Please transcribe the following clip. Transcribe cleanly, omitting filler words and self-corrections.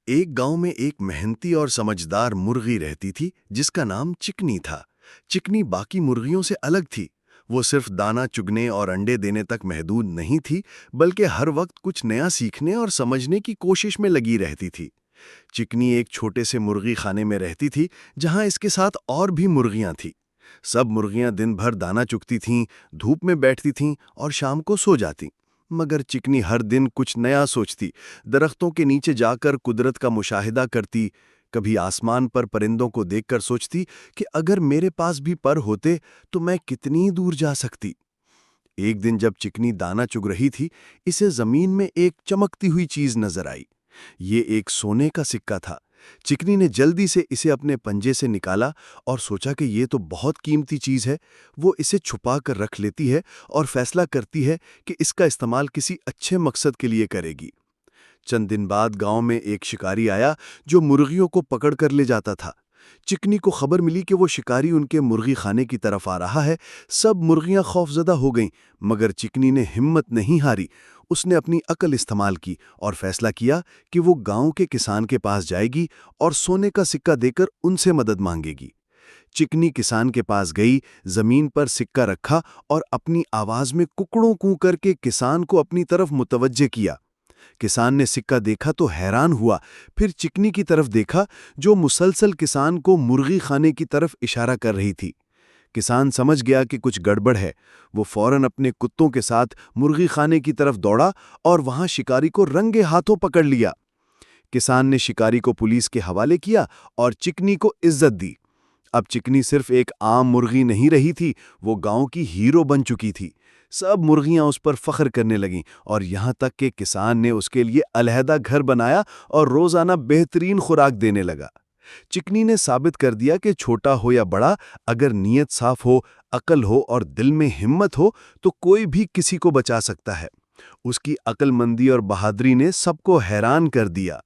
ایک گاؤں میں ایک محنتی اور سمجھدار مرغی رہتی تھی جس کا نام چکنی تھا۔ چکنی باقی مرغیوں سے الگ تھی۔ وہ صرف دانہ چگنے اور انڈے دینے تک محدود نہیں تھی، بلکہ ہر وقت کچھ نیا سیکھنے اور سمجھنے کی کوشش میں لگی رہتی تھی۔ چکنی ایک چھوٹے سے مرغی خانے میں رہتی تھی جہاں اس کے ساتھ اور بھی مرغیاں تھیں۔ سب مرغیاں دن بھر دانہ چگتی تھیں، دھوپ میں بیٹھتی تھیں اور شام کو سو جاتیں۔ مگر چکنی ہر دن کچھ نیا سوچتی، درختوں کے نیچے جا کر قدرت کا مشاہدہ کرتی، کبھی آسمان پر پرندوں کو دیکھ کر سوچتی کہ اگر میرے پاس بھی پر ہوتے تو میں کتنی دور جا سکتی۔ ایک دن جب چکنی دانہ چگ رہی تھی، اسے زمین میں ایک چمکتی ہوئی چیز نظر آئی۔ یہ ایک سونے کا سکہ تھا۔ چکنی نے جلدی سے اسے اپنے پنجے سے نکالا اور سوچا کہ یہ تو بہت قیمتی چیز ہے۔ وہ اسے چھپا کر رکھ لیتی ہے اور فیصلہ کرتی ہے کہ اس کا استعمال کسی اچھے مقصد کے لیے کرے گی۔ چند دن بعد گاؤں میں ایک شکاری آیا جو مرغیوں کو پکڑ کر لے جاتا تھا۔ چکنی کو خبر ملی کہ وہ شکاری ان کے مرغی خانے کی طرف آ رہا ہے۔ سب مرغیاں خوفزدہ ہو گئیں، مگر چکنی نے ہمت نہیں ہاری۔ اس نے اپنی عقل استعمال کی اور فیصلہ کیا کہ وہ گاؤں کے کسان کے پاس جائے گی اور سونے کا سکہ دے کر ان سے مدد مانگے گی۔ چکنی کسان کے پاس گئی، زمین پر سکہ رکھا اور اپنی آواز میں ککڑوں کو کر کے کسان کو اپنی طرف متوجہ کیا۔ کسان نے سکہ دیکھا تو حیران ہوا، پھر چکنی کی طرف دیکھا جو مسلسل کسان کو مرغی خانے کی طرف اشارہ کر رہی تھی۔ کسان سمجھ گیا کہ کچھ گڑبڑ ہے۔ وہ فوراً اپنے کتوں کے ساتھ مرغی خانے کی طرف دوڑا اور وہاں شکاری کو رنگے ہاتھوں پکڑ لیا۔ کسان نے شکاری کو پولیس کے حوالے کیا اور چکنی کو عزت دی۔ اب چکنی صرف ایک عام مرغی نہیں رہی تھی، وہ گاؤں کی ہیرو بن چکی تھی۔ سب مرغیاں اس پر فخر کرنے لگیں اور یہاں تک کہ کسان نے اس کے لیے علیحدہ گھر بنایا اور روزانہ بہترین خوراک دینے لگا۔ چکنی نے ثابت کر دیا کہ چھوٹا ہو یا بڑا، اگر نیت صاف ہو، عقل ہو اور دل میں ہمت ہو تو کوئی بھی کسی کو بچا سکتا ہے۔ اس کی عقل مندی اور بہادری نے سب کو حیران کر دیا۔